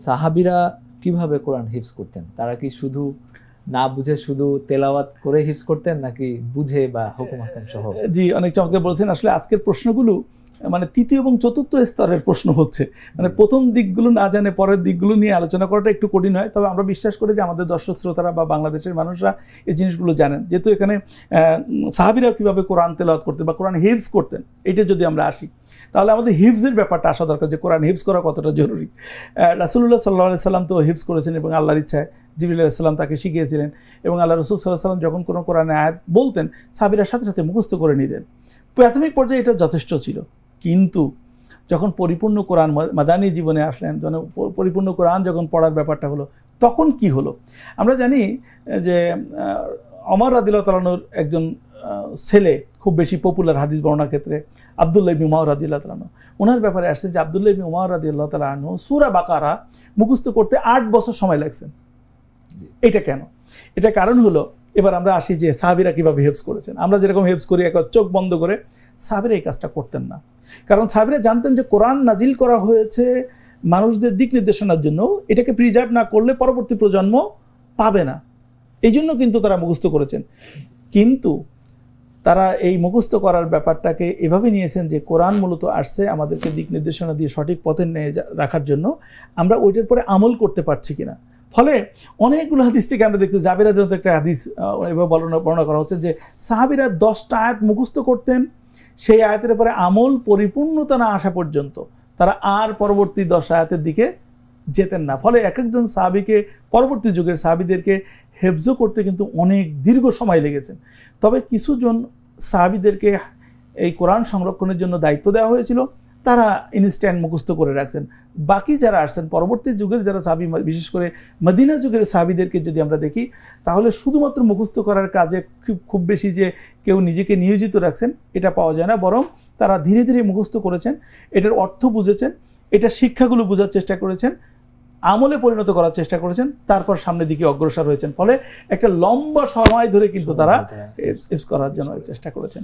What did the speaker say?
সাহাবীরা কিভাবে কোরআন হিফজ করতেন? তারা কি শুধু না বুঝে শুধু তেলাওয়াত করে হিফজ করতেন, নাকি বুঝে বা হুকুম হাকাম সহ? জি, অনেক চমৎকার বলছেন। আসলে আজকের প্রশ্নগুলো মানে তৃতীয় এবং চতুর্থ স্তরের প্রশ্ন হচ্ছে, মানে প্রথম দিকগুলো না জানে পরের দিকগুলো নিয়ে আলোচনা করাটা একটু কঠিন হয়। তবে আমরা বিশ্বাস করি যে আমাদের দর্শক শ্রোতারা বা বাংলাদেশের মানুষরা এই জিনিসগুলো জানেন। যেহেতু এখানে সাহাবীরা কীভাবে কোরআন তেলাওয়াত করতেন বা কোরআন হিফজ করতেন, এটা যদি আমরা আসি, তাহলে আমাদের হিফজের ব্যাপারটা আসা দরকার, যে কোরআন হিফজ করা কতটা জরুরি। রাসূলুল্লাহ সাল্লাল্লাহু আলাইহি সাল্লাম তো হিফজ করেছেন এবং আল্লাহর ইচ্ছায় জিবরিল আলাইহিস সালাম তাকে শিখিয়েছিলেন, এবং আল্লাহ রাসূল সাল্লাল্লাহু আলাইহি সাল্লাম যখন কোনো কোরআনের আয়াত বলতেন, সাহাবীরা সাথে সাথে মুখস্থ করে নিতেন। প্রাথমিক পর্যায়ে এটা যথেষ্ট ছিল, কিন্তু যখন পরিপূর্ণ কোরআন মাদানী জীবনে আসলেন, যখন পরিপূর্ণ কোরআন যখন পড়ার ব্যাপারটা হলো, তখন কি হলো? আমরা জানি যে ওমর রাদিয়াল্লাহু তাআলা আনহুর একজন ছেলে, খুব বেশি পপুলার হাদিস বর্ণনার ক্ষেত্রে, আব্দুল্লাহ ইবনে উমর রাদিয়াল্লাহু তাআলা আনহু, ওনার ব্যাপারে আসছে যে আব্দুল্লাহ ইবনে উমর রাদিয়াল্লাহু তাআলা আনহু সূরা বাকারা মুখস্থ করতে 8 বছর সময় লাগছে। এটা কেন? এটা কারণ হলো, এবার আমরা আসি যে সাহাবীরা কিভাবে হিফজ করেছেন। আমরা যেরকম হিফজ করি একবার চোখ বন্ধ করে, সাহাবীরা এই কাজটা করতেন না। কারণ সাহাবীরা জানতেন যে কোরআন নাজিল করা হয়েছে মানুষদের দিক নির্দেশনার জন্য, এটাকে প্রিজার্ভ না করলে পরবর্তী প্রজন্ম পাবে না, এই জন্য কিন্তু তারা মুখস্থ করেছেন। কিন্তু তারা এই মুখস্থ করার ব্যাপারটাকে এভাবে নিয়েছেন যে কোরআন মূলত আসছে আমাদেরকে দিক নির্দেশনা দিয়ে সঠিক পথে নিয়ে রাখার জন্য, আমরা ওইটার পরে আমল করতে পারছি কিনা। ফলে অনেকগুলো হাদিস থেকে আমরা দেখতে, জাবের রাদিয়াল্লাহু একটা হাদিস এভাবে বর্ণনা করা হচ্ছে যে সাহাবীরা 10টা আয়াত মুখস্থ করতেন, সেই আয়াতের পরে আমল পরিপূর্ণতা না আসা পর্যন্ত তারা আর পরবর্তী 10 আয়াতের দিকে যেতেন না। ফলে এক একজন সাহাবীকে, পরবর্তী যুগের সাহাবীদেরকে হেফজ করতে কিন্তু অনেক দীর্ঘ সময় লেগেছে। তবে কিছুজন সাহাবীদেরকে এই কোরআন সংরক্ষণের জন্য দায়িত্ব দেওয়া হয়েছিল, তারা ইনস্ট্যান্ট মুখস্থ করে রাখছেন। বাকি যারা আসছেন পরবর্তী যুগের যারা সাহাবী, বিশেষ করে মদিনা যুগের সাহাবীদেরকে যদি আমরা দেখি, তাহলে শুধুমাত্র মুখস্থ করার কাজে খুব বেশি যে কেউ নিজেকে নিয়োজিত রাখছেন এটা পাওয়া যায় না, বরং তারা ধীরে ধীরে মুখস্থ করেছেন, এটার অর্থ বুঝেছেন, এটার শিক্ষাগুলো বোঝার চেষ্টা করেছেন, আমলে পরিণত করার চেষ্টা করেছেন, তারপর সামনের দিকে অগ্রসর হয়েছেন। ফলে একটা লম্বা সময় ধরে কিন্তু তারা হিফজ করার জন্য চেষ্টা করেছেন।